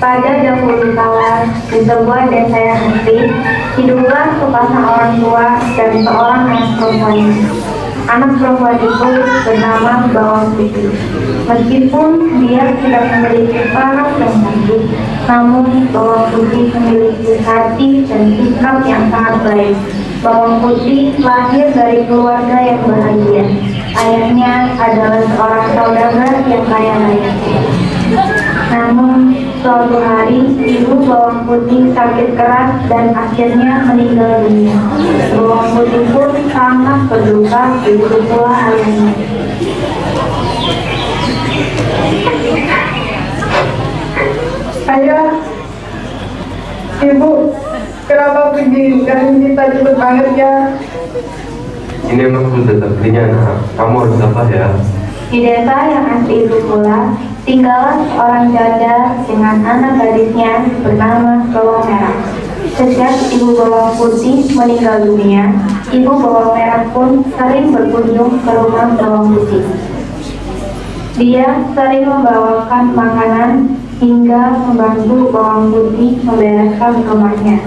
Pada dahulu kala, di sebuah desa yang asri, hiduplah sepasang orang tua dan seorang anak perempuan. Anak perempuan itu bernama Bawang Putih. Meskipun dia tidak memiliki paras yang cantik, namun Bawang Putih memiliki hati dan sikap yang sangat baik. Bawang Putih lahir dari keluarga yang bahagia. Ayahnya adalah seorang saudagar yang kaya raya. Namun, suatu hari ibu Bawang Putih sakit keras dan akhirnya meninggal dunia. Bawang Putih pun sangat berduka, begitu pula ayahnya. Ayah, ibu, kenapa pergi? Dan kita cepet banget ya. Ini emang sudah takdirnya, nak. Kamu harus sabar ya. Di desa yang asli itu pula, tinggallah seorang janda dengan anak gadisnya bernama Bawang Merah. Sejak ibu Bawang Putih meninggal dunia, ibu Bawang Merah pun sering berkunjung ke rumah Bawang Putih. Dia sering membawakan makanan hingga membantu Bawang Putih membereskan rumahnya.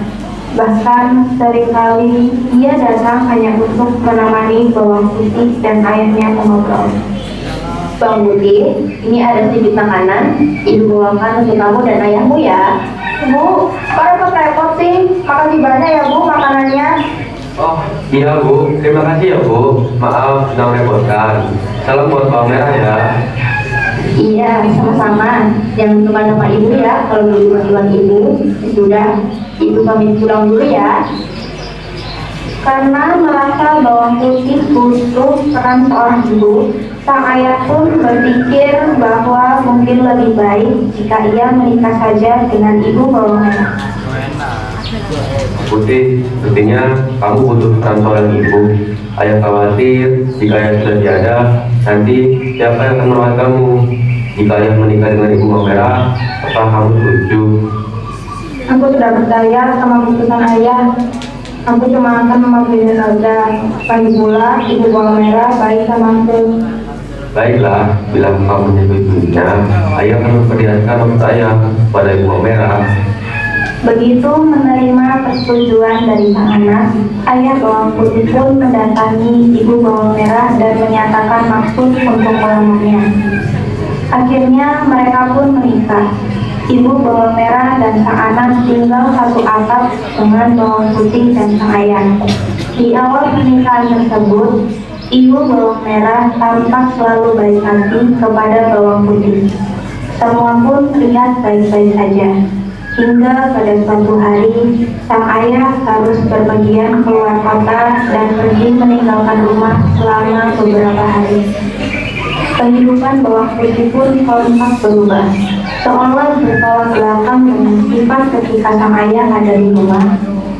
Bahkan seringkali ia datang hanya untuk menemani Bawang Putih dan ayahnya mengobrol. Bang Putih, ini ada sedikit makanan. Ibu bawakan untuk kamu dan ayahmu ya. Bu, kok repot sih? Makasih banyak ya Bu makanannya. Oh, iya Bu. Terima kasih ya Bu. Maaf sudah merepotkan. Salam buat Bawang Merah ya. Iya, sama-sama. Jangan lupa nama ibu ya. Kalau belum bantuan ibu, sudah. Ibu pamit pulang dulu ya. Karena merasa Bawang Putih butuh peran seorang ibu, sang ayah pun berpikir bahwa mungkin lebih baik jika ia menikah saja dengan ibu Bawang Merah. Putih, sepertinya kamu butuh peran seorang ibu. Ayah khawatir jika ayah sudah tiada, nanti siapa yang akan merawat kamu? Jika ayah menikah dengan ibu Bawang Merah, apa kamu setuju? Aku sudah percaya sama keputusan ayah. Aku cuma akan memaklumi saja. Lagi pula ibu Bawang Merah baik sama aku. Baiklah, bila kamu menyetujuinya, ayah akan memperlihatkan maksud ayah pada ibu Bawang Merah. Begitu menerima persetujuan dari sang anak, ayah Bawang Putih pun mendatangi ibu Bawang Merah dan menyatakan maksud untuk melamarnya. Akhirnya mereka pun menikah. Ibu Bawang Merah dan sang anak tinggal satu atap dengan Bawang Putih dan sang ayah. Di awal pernikahan tersebut, ibu Bawang Merah tampak selalu baik hati kepada Bawang Putih. Semua pun terlihat baik-baik saja. Hingga pada suatu hari, sang ayah harus berpergian keluar kota dan pergi meninggalkan rumah selama beberapa hari. Kehidupan Bawang Putih pun sontak berubah, seolah bertolak belakang dengan sifat ketika sang ayah ada di rumah.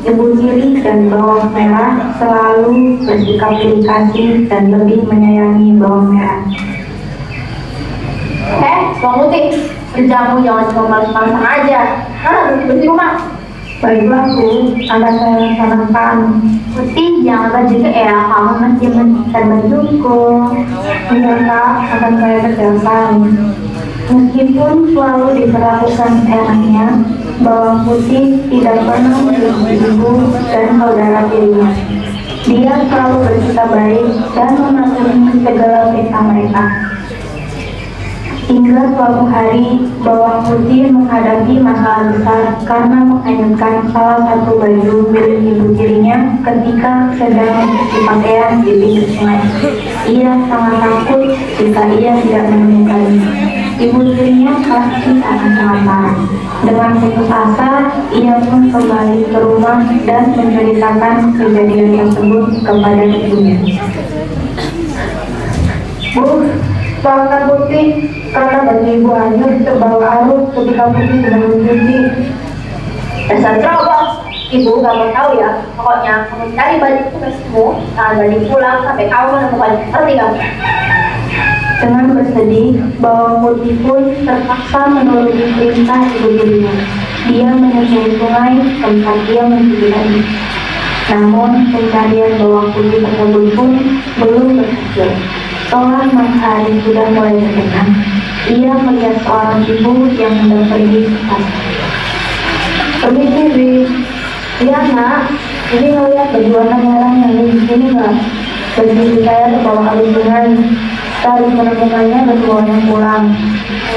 Ibu tiri dan Bawang Merah selalu bersikap pilih kasih dan lebih menyayangi Bawang Merah. Bang Putih, kerjamu jangan cuma malas-malasan aja. Mana bersih rumah? Baiklah Bu, akan saya laksanakan. Putih, jangan juga ya. Kamu masih mencintai bajuku. Iya Kak, akan saya kerjakan. Meskipun selalu diperlakukan enaknya, Bawang Putih tidak pernah membenci ibu dan saudara tirinya. Dia selalu bersikap baik dan memaklumi segala perintah mereka. Hingga suatu hari, Bawang Putih menghadapi masalah besar karena menghanyutkan salah satu baju milik ibu tirinya ketika sedang mencuci pakaian di pinggir sungai. Ia sangat takut jika ia tidak menemukannya. Ibu tirinya pasti akan sangat marah. Dengan putus asa, ia pun kembali ke rumah dan menceritakan kejadian tersebut kepada ibunya. Bu, maafkan Putih karena baju ibu hanyut terbawa arus ketika Putih sedang mencuci. Dasar terobos. Ibu gak mau tahu ya. Pokoknya kamu cari baju itu ke kamu, jangan balik pulang sampai kamu menemukan. Ngerti kamu? Dengan bersedih, Bawang Putih pun terpaksa menuruti perintah ibu tirinya. Dia menyusuri sungai tempat dia mencuci baju. Namun pencarian Bawang Putih tersebut pun belum berhasil. Setelah matahari sudah mulai terbenam, ia melihat seorang ibu yang hendak pergi ke pasar. Permisi, Bi. Iya, Nak. Ini ngeliat baju warna merah yang ada di sini nggak? Baju saya terbawa arus sungai. Kita harus menemukannya dan membawanya pulang.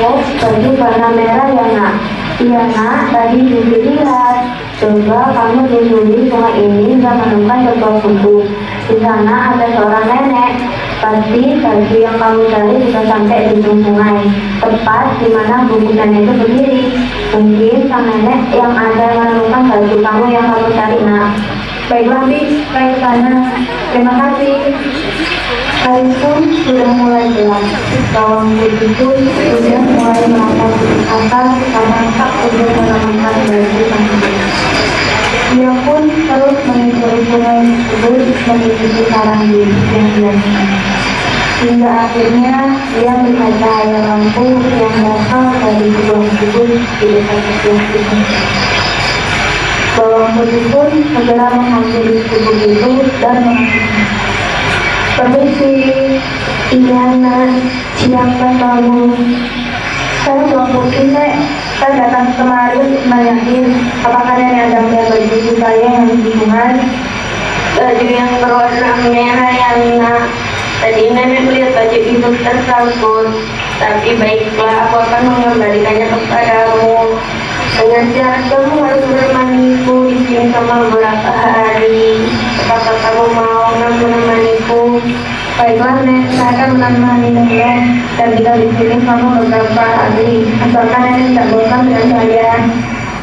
Oh, baju warna merah ya, Nak? Iya, Nak. Tadi Bibi lihat. Coba kamu telusuri sungai ini dan menemukan sebuah buku. Di sana ada seorang nenek. Pasti baju yang kamu cari bisa sampai di ujung sungai, tepat di mana buku nenek itu berdiri. Mungkin sang nenek yang ada menemukan baju kamu yang kamu cari, Nak. Baiklah, Bi, saya ke sana. Terima kasih. Hari pun sudah mulai gelap. Bawang putih pun sudah mulai melangkah ke atas karena tak untuk menemukan baju tersebut. Dia pun terus menyusuri sungai tersebut mengikuti sarang diri yang biasa. Hingga akhirnya dia melihat cahaya lampu yang berasal dari sebuah kubur di dekat sebuah itu. Bawang putih pun segera menghampiri kubur itu dan mengatakan, "Permisi, iya, Nak, siapa kamu?" "Saya Bawang Putih, Nek. Saya datang kemari untuk nanyain apakah nenek ada melihat baju saya yang di sungai?" Baju yang berwarna merah ya, Nak. Tadi nenek melihat baju itu tersangkut. Tapi baiklah, aku akan mengembalikannya kepadamu. Dengan syarat kamu harus menemaniku di sini selama beberapa hari. Apakah kamu mau menemaniku? Baiklah, Nek, saya akan menemani nenek dan tinggal di sini selama beberapa hari. Asalkan nenek tidak bosan dengan saya.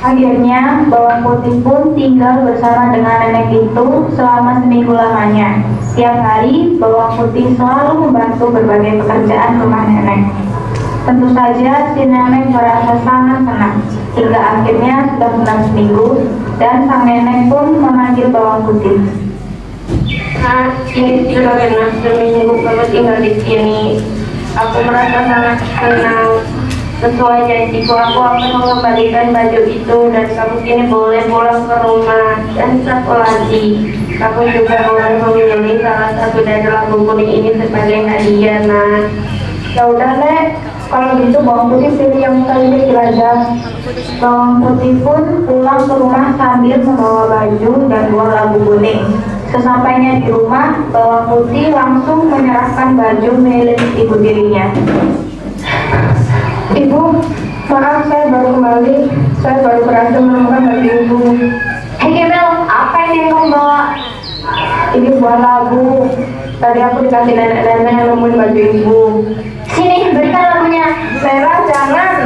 Akhirnya, Bawang Putih pun tinggal bersama dengan nenek itu selama seminggu lamanya. Setiap hari, Bawang Putih selalu membantu berbagai pekerjaan rumah nenek. Tentu saja, si nenek merasa sangat senang. Hingga akhirnya sudah genap seminggu, dan sang nenek pun memanggil Bawang Putih. Nah, ini sudah genap seminggu kamu tinggal di sini. Aku merasa sangat senang. Sesuai janjiku, aku akan mengembalikan baju itu dan kamu kini boleh pulang ke rumah. Dan satu lagi, kamu juga boleh memilih salah satu dari lampu kuning ini sebagai hadiah, Nak. Ya udah, Nek. Kalau gitu Bawang Putih pilih yang paling kecil aja. Bawang Putih pun pulang ke rumah sambil membawa baju dan dua lampu kuning. Sesampainya di rumah, Bawang Putih langsung menyerahkan baju milik ibu tirinya. "Ibu, maaf saya baru kembali. Saya baru berhasil menemukan baju ibu." Hei Gembel, apa ini yang kamu bawa? "Ini buah labu. Tadi aku dikasih nenek-nenek yang nemuin baju ibu." Sini, berikan lagunya. "Merah, jangan."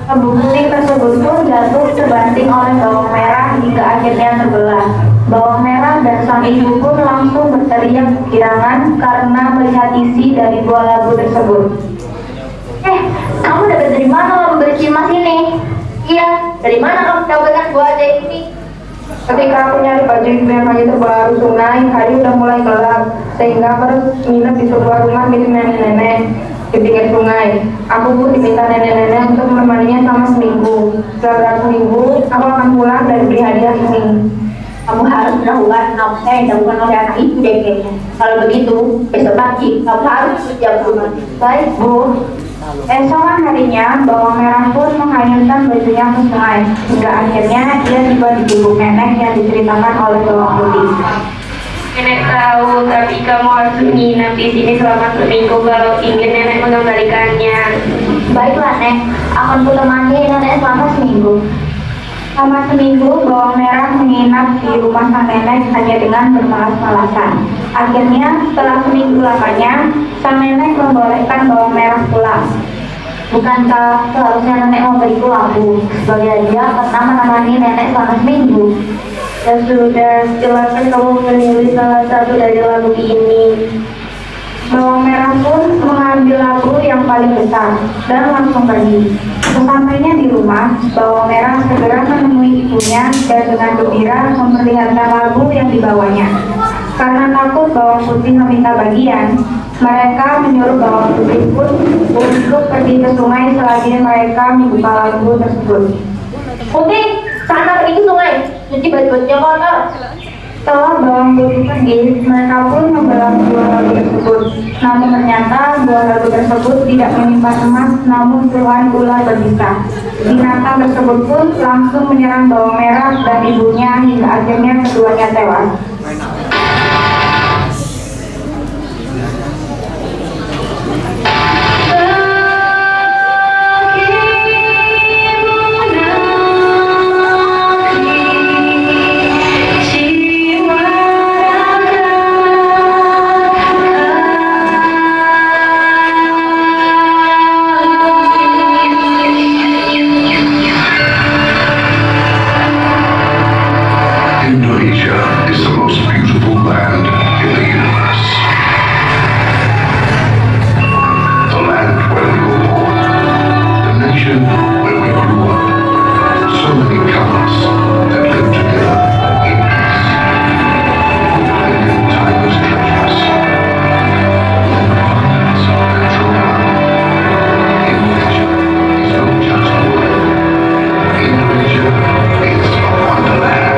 Lampu kuning tersebut pun jatuh terbanting oleh bawang merah hingga akhirnya terbelah. Bawang merah dan sang ibu pun langsung berteriak kegirangan karena melihat isi dari buah labu tersebut. Kamu dapat dari mana labu berisi emas ini? Iya, dari mana kamu dapatkan buah ajaib ini? Ketika aku nyari baju ibu yang hanya terbawa arus sungai, hari udah mulai gelap, sehingga aku harus nginep di sebuah rumah milik nenek-nenek di pinggir sungai. Aku pun diminta nenek-nenek untuk menemaninya selama seminggu. Setelah beberapa minggu, aku akan pulang dan beri hadiah ini. Kamu harus melakukan apa yang dilakukan oleh anak itu deh kayaknya. Kalau begitu, besok pagi kamu harus siap rumah. Baik, Bu. Esokan harinya, bawang merah pun menghanyutkan bajunya ke sungai. Hingga akhirnya dia tiba di gubuk nenek yang diceritakan oleh bawang putih. Nenek tahu, tapi kamu harus menginap di sini selama seminggu kalau ingin nenek mengembalikannya. Baiklah, Nek. Akan kutemani nenek selama seminggu. Selama seminggu, bawang merah menginap di rumah sang nenek hanya dengan bermalas-malasan. Akhirnya, setelah seminggu lamanya, sang nenek membolehkan bawang merah pulang. Bukankah seharusnya nenek memberiku labu sebagai hadiah karena menemani nenek selama seminggu? Ya sudah, silakan kamu memilih salah satu dari lagu ini. Bawang merah pun mengambil labu yang paling besar dan langsung pergi. Sesampainya di rumah, bawang merah segera menemui ibunya dan dengan gembira memperlihatkan labu yang dibawanya. Karena takut bawang putih meminta bagian, mereka menyuruh bawang putih pun untuk pergi ke sungai selagi mereka membuka labu tersebut. Putih, sana pergi ke sungai, cuci baju-bajunya kotor. Setelah bawang putih pergi, mereka pun membawa dua lagu tersebut. Namun ternyata dua lagu tersebut tidak menyimpan emas, namun puluhan ular berbisa. Binatang tersebut pun langsung menyerang bawang merah dan ibunya hingga akhirnya keduanya tewas. Indonesia is the most beautiful land in the universe. The land where we were born, the nation where we grew up. So many couples that live together in peace. Living in timeless treasures. Like partners that draw on. Indonesia is not just a word. Indonesia is a wonderland.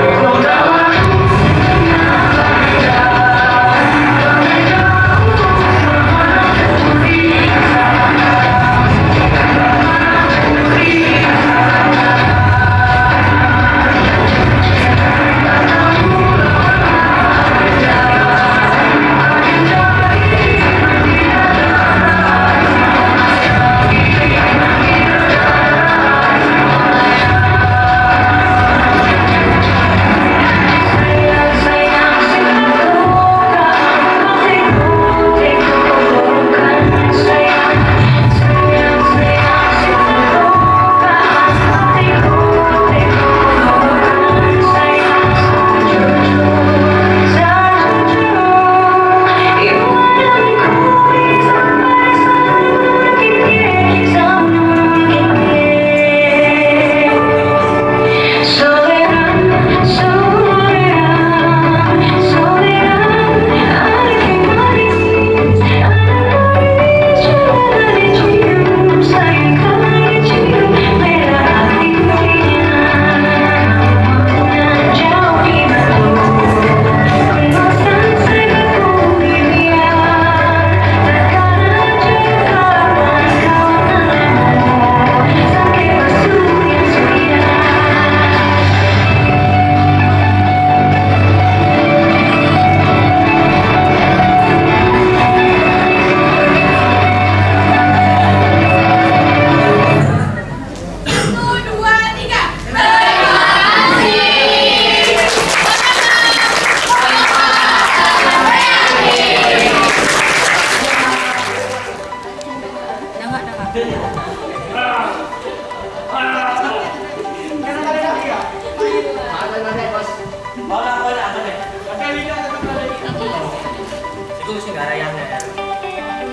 Iku sing garayan ya.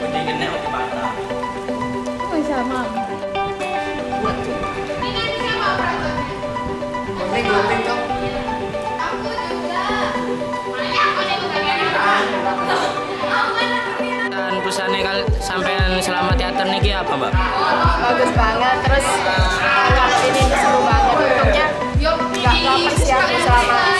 Putih kena oke bata. Oh sama. Gopeng dong. Aku juga. Makanya aku nih bukan Dan pesannya kali sampean selama teater niki apa, Mbak? Bagus banget. Terus ini seru banget. Untungnya nggak lama sih aku selama